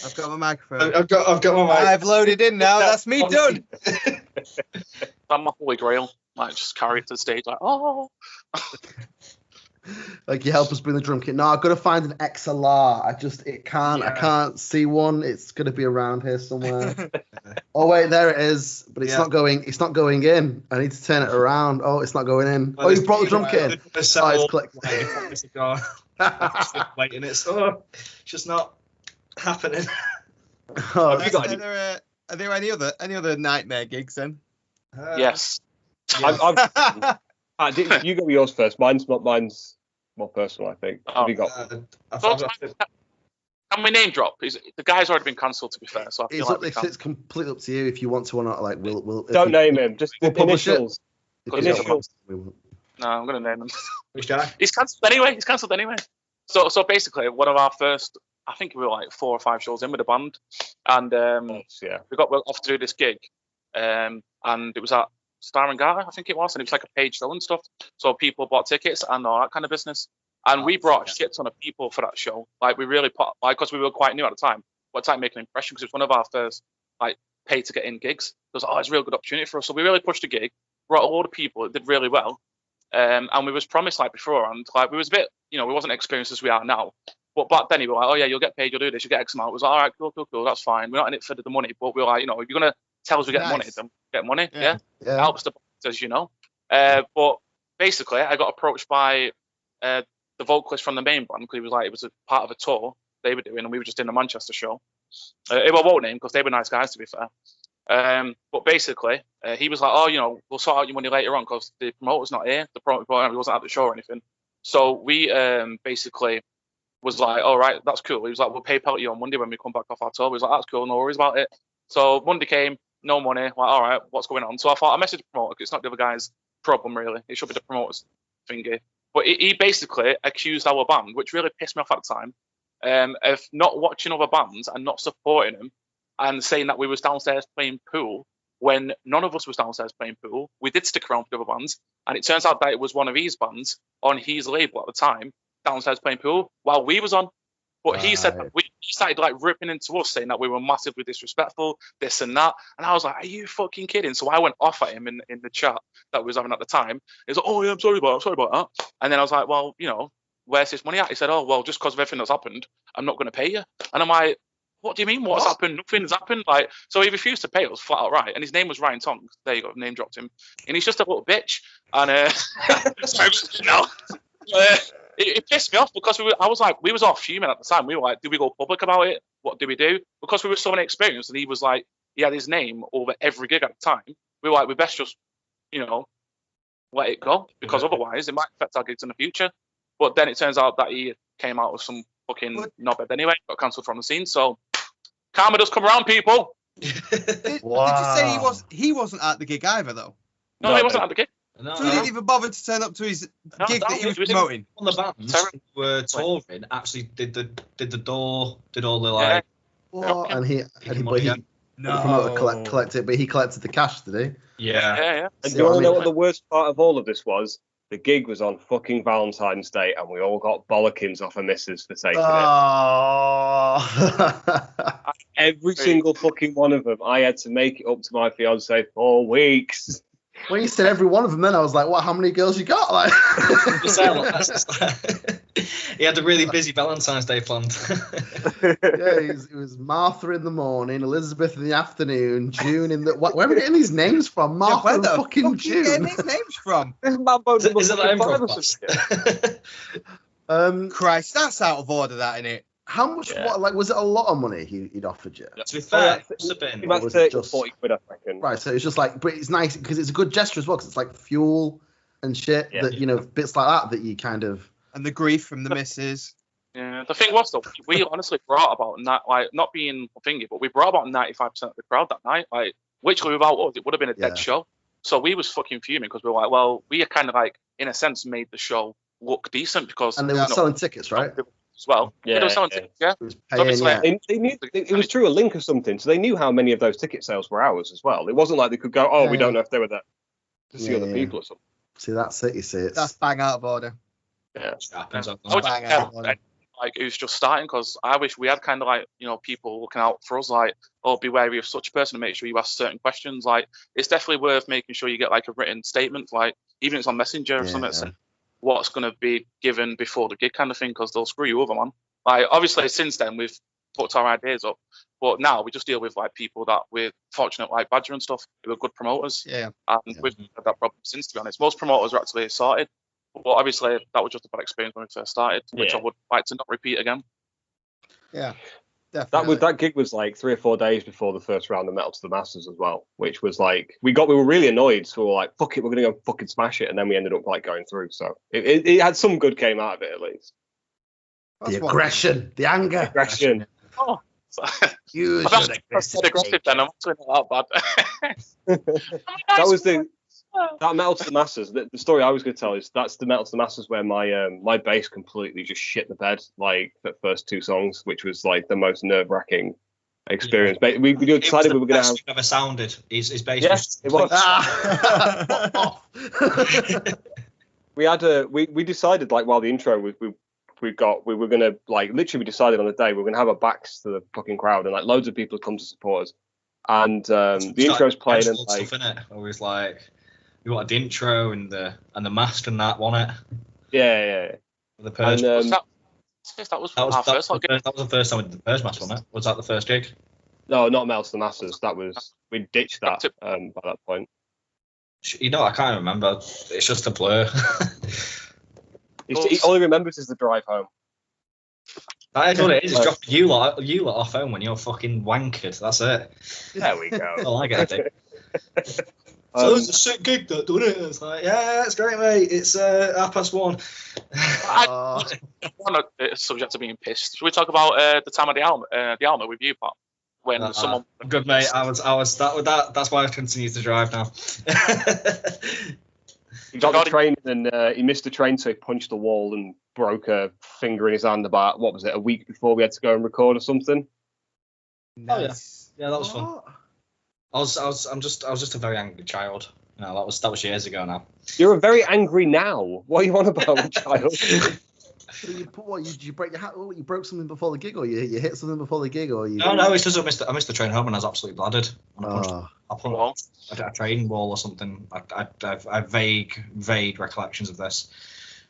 I've got my microphone. I've got my mic. I've loaded in now. That's me done. I'm my holy grail. Like, just carry it to the stage, like, oh. Like, you help us bring the drum kit. No, I've got to find an XLR. I can't see one. It's going to be around here somewhere. Oh wait, there it is. But it's not going. It's not going in. I need to turn it around. Oh, it's not going in. Oh, you brought the drum kit in. Oh, it's clicked. Waiting, it's just not happening. Oh, Are there any other nightmare gigs then? Yes. You go with yours first. Mine's more personal, I think. Have you got? Can we name drop? The guy's already been cancelled, to be fair. So I feel it's completely up to you if you want to or not. Like, we'll don't name him. Just we'll publish initials. Initials. No, I'm gonna name him. Which guy? He's cancelled anyway. So basically, one of our first, I think we were like 4 or 5 shows in with the band, and we got off to do this gig, and it was at Star and Garter, I think it was, and it was like a paid show and stuff. So people bought tickets and all that kind of business. And we brought a shit ton of people for that show. Like, we really put, like, because we were quite new at the time, but time making an impression because it was one of our first like pay to get in gigs. It was it's a real good opportunity for us. So we really pushed the gig, brought a load of people. It did really well. And we was promised like before, and like we was a bit, we wasn't experienced as we are now. But back then, he was like, oh yeah, you'll get paid, you'll do this, you get X amount. It was like, all right, cool, that's fine. We're not in it for the money, but we're like, if you're gonna tell us we get money, then we get money. Yeah. It helps the as you know. But basically, I got approached by the vocalist from the main band because he was like, it was a part of a tour they were doing, and we were just in the Manchester show. I won't name because they were nice guys, to be fair. But basically, he was like, oh, we'll sort out your money later on because the promoter's not here. The promoter wasn't at the show or anything. So we basically was like, all right, that's cool. He was like, we'll PayPal you on Monday when we come back off our tour. He was like, that's cool, no worries about it. So Monday came, no money. Like, all right, what's going on? So I thought, I messaged the promoter. It's not the other guy's problem, really. It should be the promoter's thingy. But he basically accused our band, which really pissed me off at the time, of not watching other bands and not supporting them, and saying that we was downstairs playing pool when none of us was downstairs playing pool. We did stick around for the other bands, and it turns out that it was one of his bands on his label at the time downstairs playing pool while we was on. But he said that he started like ripping into us, saying that we were massively disrespectful, this and that. And I was like, are you fucking kidding? So I went off at him in the chat that we was having at the time. He was like, oh yeah, I'm sorry about that. And then I was like, well, where's this money at? He said, oh, well, just because of everything that's happened, I'm not going to pay you. And I'm like, what do you mean? What's happened? Nothing's happened. Like, so he refused to pay us flat out, right? And his name was Ryan Tongs. There you go, name dropped him. And he's just a little bitch. And it pissed me off because I was like, we was all fuming at the time. We were like, do we go public about it? What do we do? Because we were so inexperienced, and he was like, he had his name over every gig at the time. We were like, we best just, let it go, because otherwise it might affect our gigs in the future. But then it turns out that he came out with some fucking knobhead anyway, got cancelled from the scene. So karma does come around, people. Did you say he wasn't at the gig either, though? No, he wasn't at the gig. No, so he didn't even bother to turn up to his gig that he was promoting. On the bands who were touring actually did the door, did all the like. What? And the promoter collected, but he collected the cash, did he? Yeah. And do you want to know what the worst part of all of this was? The gig was on fucking Valentine's Day, and we all got bollockings off a missus for taking it. Every single fucking one of them. I had to make it up to my fiance 4 weeks. When you said every one of them, then I was like, "What? How many girls you got?" Like, he had a really busy Valentine's Day planned. It was Martha in the morning, Elizabeth in the afternoon, June in the. Where are we getting these names from? Martha and fucking June. Where are these names from? Is it that improv? Christ, that's out of order, that, innit? How much? Yeah. What? Like, was it a lot of money he'd offered you? To be fair, it must have been about 30 or 40 quid, I reckon. Right, so it's just like, but it's nice because it's a good gesture as well, because it's like fuel and shit that bits like that you kind of. And the grief from the missus. Yeah, the thing was though, we honestly brought about not being a thingy, but we brought about 95% of the crowd that night. Like, literally without us, it would have been a dead show. So we was fucking fuming because we were like, well, we kind of like, in a sense, made the show look decent because. And they were selling tickets, right? As well, they were selling tickets, yeah. They knew it was through a link or something, so they knew how many of those ticket sales were ours as well. It wasn't like they could go, we don't know if they were there to see other people or something. See, that's it. You see, that's bang out of order. Yeah, like who's just starting, because I wish we had kind of like people looking out for us, like, be wary of such a person and make sure you ask certain questions. Like, it's definitely worth making sure you get like a written statement, like even if it's on Messenger or something. What's going to be given before the gig kind of thing, because they'll screw you over, man. Like, obviously since then we've put our ideas up, but now we just deal with like people that we're fortunate, like Badger and stuff, who are good promoters. We've had that problem since, to be honest. Most promoters are actually sorted, but obviously that was just a bad experience when we first started, which I would like to not repeat again. Yeah, definitely. That gig was like 3 or 4 days before the first round of Metal to the Masters as well, which was like we were really annoyed, so we were like, fuck it, we're gonna go fucking smash it, and then we ended up like going through. So it had some good came out of it at least. The aggression, the anger, aggression. Oh, you I'm aggressive then. I'm actually not that bad. That was that Metal to the Masters. The story I was going to tell is that's the Metal to the Masters where my bass completely just shit the bed, like the first 2 songs, which was like the most nerve-wracking experience. But we decided we were going to have. We've ever sounded. His bass. Yes, it was. We decided like while the intro we were going to like literally we decided on the day we were going to have our backs to the fucking crowd, and like loads of people had come to support us, and the intro's playing and like stuff, innit? Always like You wanted the intro and the mask and that, wasn't it? Yeah. The Purge. And, that was our first gig. That was the first time we did the Purge mask, wasn't it? Was that the first gig? No, not Melts the Masses. That was we ditched that by that point. You know, I can't remember. It's just a blur. He only remembers is the drive home. That is what it is. It's dropping you lot off home when you're fucking wankered. That's it. There we go. That's all I get to do. So it's a sick gig, that, doesn't it? It's like, yeah, it's great, mate. It's 1:30. I'm not subject to being pissed. Should we talk about the time of the Alma with you, Pat? When someone good, mate. I was that's why I continue to drive now. He got the train and he missed the train, so he punched the wall and broke a finger in his hand about, what was it, a week before we had to go and record or something? Nice. Oh, yeah, that was fun. I was just a very angry child. You know, that was years ago now. You're a very angry now. What are you on about, child? So you break your hat? You broke something before the gig, or you hit something before the gig, or you? No. It's just I missed the train home and I was absolutely bladdered. I punched a train wall or something. I have vague recollections of this.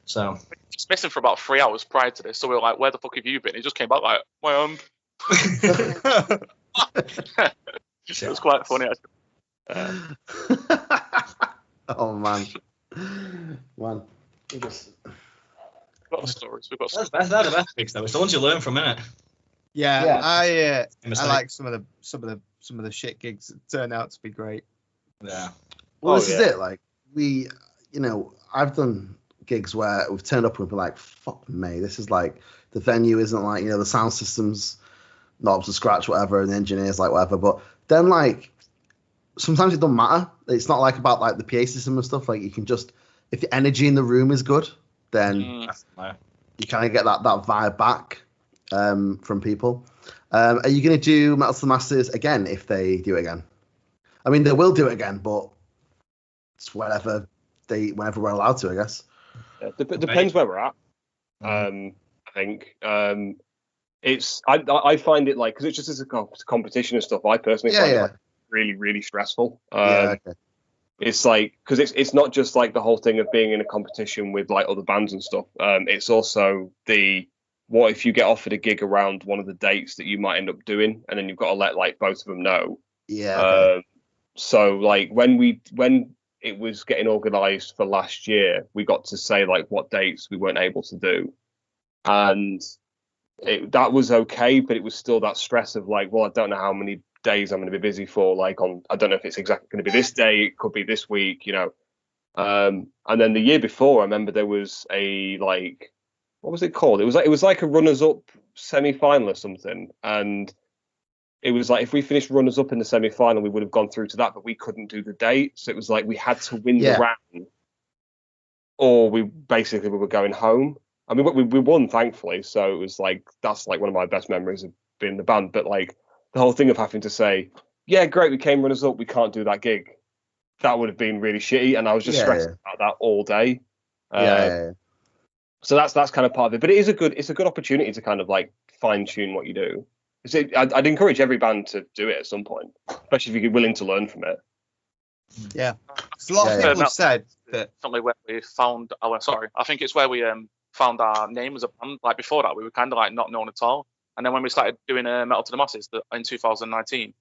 So just missing for about 3 hours prior to this. So we were like, "Where the fuck have you been?" He just came back like, "My hand." It was quite funny, actually. Oh man. We've got stories. We've got stories. They're the best gigs though. It's the ones you learn from, innit? Yeah. I like some of the shit gigs that turn out to be great. Yeah. Well, this is it. Like I've done gigs where we've turned up and we've been like, "Fuck me, this is like the venue isn't like the sound system's not up to scratch, whatever, and the engineers like whatever." But then like sometimes it doesn't matter. It's not like about like the PA system and stuff. Like you can just, if the energy in the room is good, then you kind of get that vibe back from people. Are you going to do Metal to the Masters again if they do it again? I mean, they will do it again, but it's whenever we're allowed to, I guess. Yeah, depends where we're at. I think I find it like, because it's just as a competition and stuff. I personally find it like really, really stressful. Okay. It's like, because it's not just like the whole thing of being in a competition with like other bands and stuff. It's also what if you get offered a gig around one of the dates that you might end up doing, and then you've got to let like both of them know. Yeah. Okay. So like when it was getting organised for last year, we got to say like what dates we weren't able to do, and that was okay, but it was still that stress of like, well, I don't know how many days I'm going to be busy for. Like I don't know if it's exactly going to be this day. It could be this week, And then the year before, I remember there was a like, what was it called? It was like a runners-up semi-final or something, and it was like if we finished runners-up in the semi-final, we would have gone through to that, but we couldn't do the date, so it was like we had to win the round, or we were going home. I mean, we won thankfully, so it was like that's like one of my best memories of being in the band. But like the whole thing of having to say, yeah, great, we came runners-up, we can't do that gig, that would have been really shitty, and I was just stressed about that all day. So that's kind of part of it, but it's a good opportunity to kind of like fine tune what you do. I'd encourage every band to do it at some point, especially if you're willing to learn from it. Yeah, a lot of people have said that. Something where we found I think it's where we found our name as a band. Like before that, we were kind of like not known at all, and then when we started doing Metal to the Masses in 2019.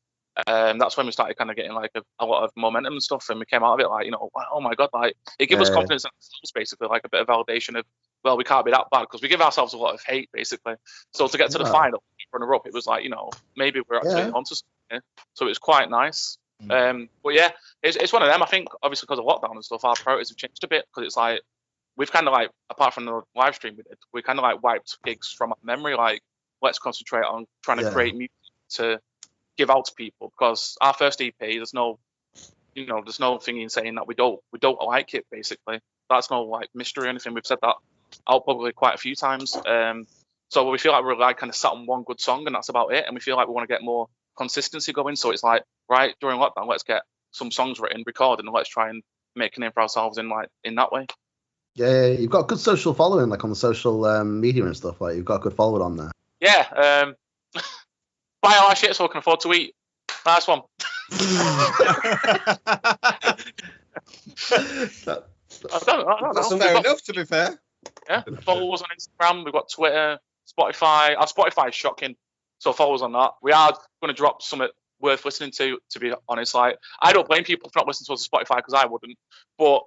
That's when we started kind of getting like a lot of momentum and stuff, and we came out of it like, oh my god, like it gave us confidence in ourselves, basically, like a bit of validation of, well, we can't be that bad, because we give ourselves a lot of hate, basically. So to get to the final, runner up, it was like, maybe we're actually onto something. So it was quite nice. But yeah, it's one of them. I think obviously because of lockdown and stuff, our priorities have changed a bit, because it's like we've kind of like, apart from the live stream we did, we kind of like wiped gigs from our memory. Like, let's concentrate on trying to create music to give out to people, because our first EP, there's no thing in saying that we don't like it, basically. That's no like mystery or anything. We've said that out publicly quite a few times. So we feel like we're like kind of sat on one good song, and that's about it. And we feel like we want to get more consistency going. So it's like, right, during lockdown, let's get some songs written, recorded, and let's try and make a name for ourselves in that way. Yeah, you've got a good social following, like on the social media and stuff. Like you've got a good following on there. Yeah. Buy all our shit so we can afford to eat. Nice one. I don't know. That's We've fair got- enough, to be fair. Yeah, follow us on Instagram. We've got Twitter, Spotify. Our Spotify is shocking, so follow us on that. We are going to drop something worth listening to be honest. Like, I don't blame people for not listening to us on Spotify because I wouldn't. But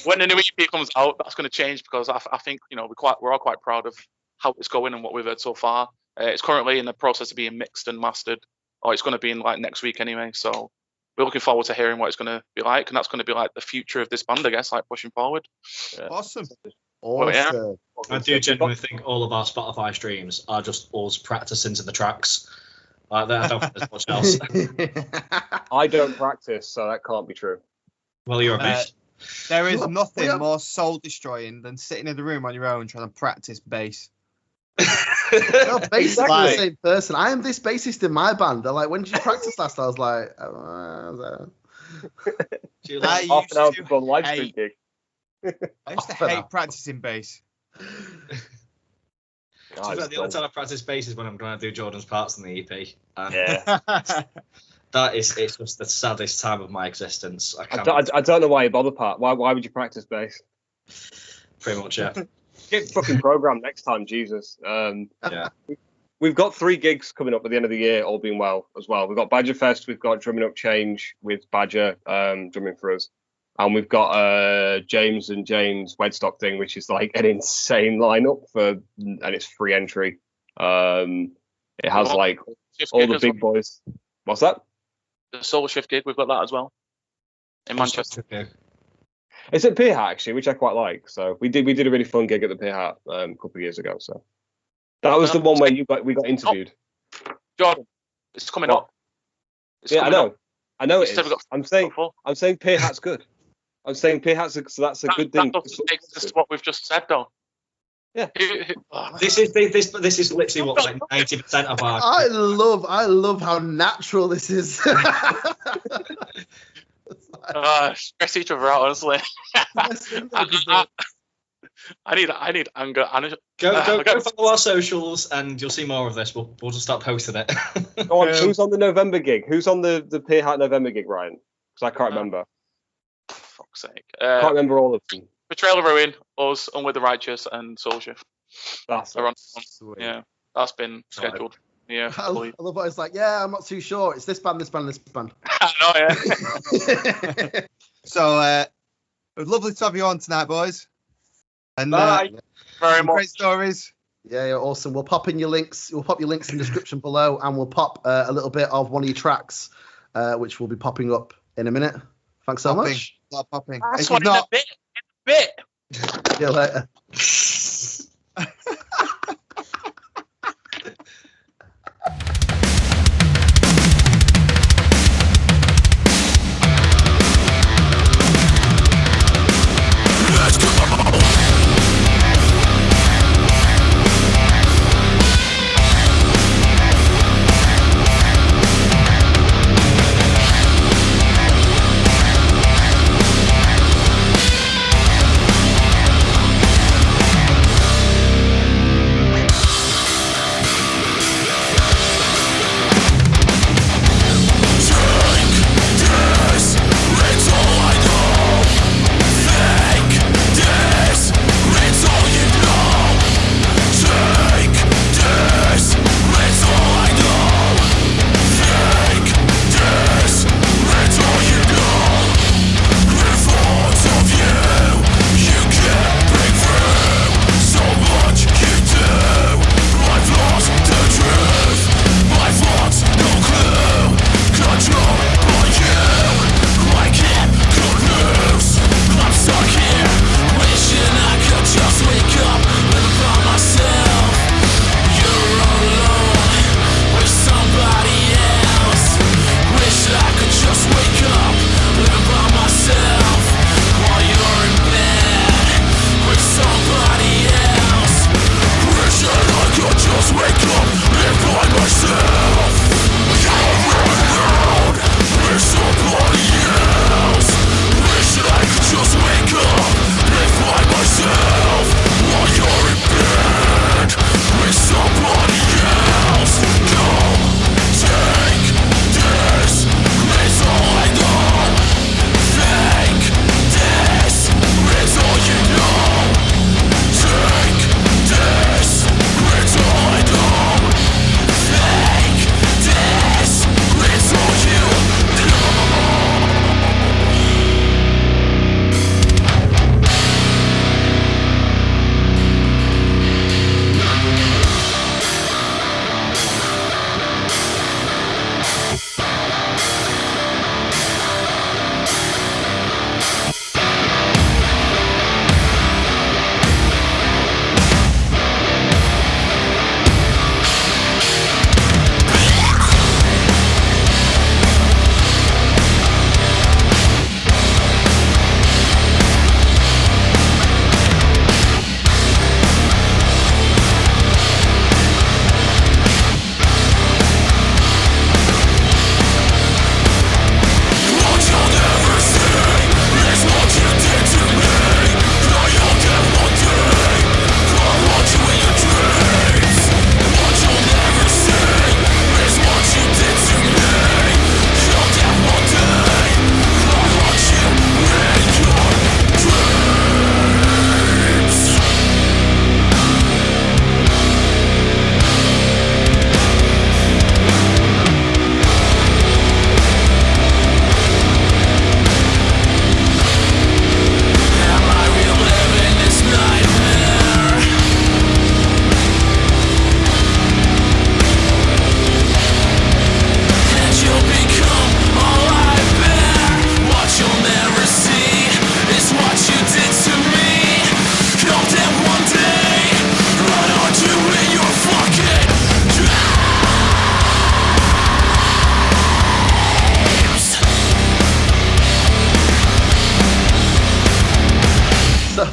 when the new EP comes out, that's going to change because I think we're all quite proud of how it's going and what we've heard so far. It's currently in the process of being mixed and mastered, or it's going to be in like next week anyway. So we're looking forward to hearing what it's going to be like, and that's going to be like the future of this band, I guess, like pushing forward. Awesome. Well, yeah. Awesome. I do genuinely think all of our Spotify streams are just us practicing to the tracks. Like that, I don't think there's much else. I don't practice, so that can't be true. Well, you're a beast. There is Look, nothing we are- more soul destroying than sitting in the room on your own trying to practice bass. No, basically Like- the same person. I am this bassist in my band. They're like, when did you practice last? I was like, Do you I like- Half an hour used to before the live stream hate- gig. I used to Half an hate hour. practicing bass. The only time I practice bass is when I'm trying to do Jordan's parts in the EP. And Yeah. it's just the saddest time of my existence. I I can't don't know why you bother, Pat. Why would you practice bass? pretty much, yeah. Get fucking programmed next time, Jesus. Yeah. We've got 3 gigs coming up at the end of the year, all being well as well. We've got Badger Fest, we've got Drumming Up Change with Badger drumming for us. And we've got James and James Wedstock thing, which is like an insane lineup and it's free entry. It has like all the big boys. What's that? The Soul Shift gig, we've got that as well in Manchester. It's at Pier Hat actually, which I quite like. So we did a really fun gig at the Pier Hat a couple of years ago. So that was the one where we got interviewed. Jordan, it's coming What? up. It's Yeah, I coming know. up. I know it It's still is. got- I'm saying Pier Hat's good. I'm saying Pier Hat's so that's a good thing. That doesn't exist what we've just said, though. Yeah. This is literally what like 90% of our. I love how natural this is. Stress each other out, honestly. I need anger. Go follow our socials and you'll see more of this. We'll just start posting it. Go on, who's on the November gig? Who's on the Pier Hat November gig, Ryan? Because I can't remember. Fuck's sake. I can't remember all of them. Betrayal of Ruin, us, and With the Righteous, and Soul Shift. That's Are on. Sweet. Yeah, that's been scheduled. Yeah, I fully. love what it's like. Yeah, I'm not too sure. It's this band, this band, this band. I know, yeah. So, it was lovely to have you on tonight, boys. And Bye. Very some much. great stories. Yeah, awesome. We'll pop in your links. We'll pop your links in the description below, and we'll pop a little bit of one of your tracks, which will be popping up in a minute. Thanks so Popping. much. Not popping. That's If what you've in a not, bit. In a bit. See you later.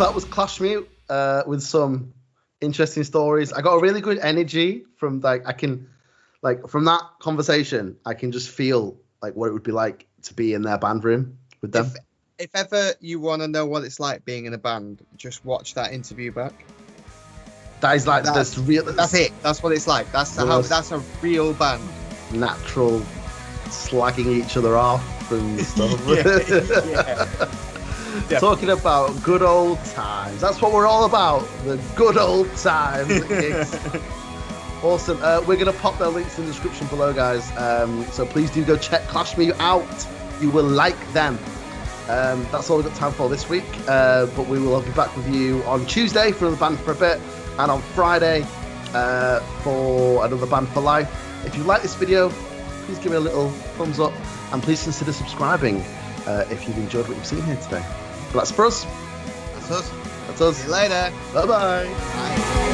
that was Clashmute with some interesting stories. I got a really good energy from from that conversation. I can just feel like what it would be like to be in their band room with them. If ever you want to know what it's like being in a band, just watch that interview back. That is like That's it. That's what it's like. That's a real band. Natural slagging each other off and stuff. Yeah. Talking about good old times. That's what we're all about. The good old times at gigs. Awesome. We're going to pop their links in the description below, guys. So please do go check Clashmute out. You will like them. That's all we've got time for this week. But we will be back with you on Tuesday for another Band For Abit, and on Friday for another Band For Life. If you like this video, please give it a little thumbs up, and please consider subscribing if you've enjoyed what you've seen here today. But that's for us. That's us. That's us. See you later. Bye-bye. Bye.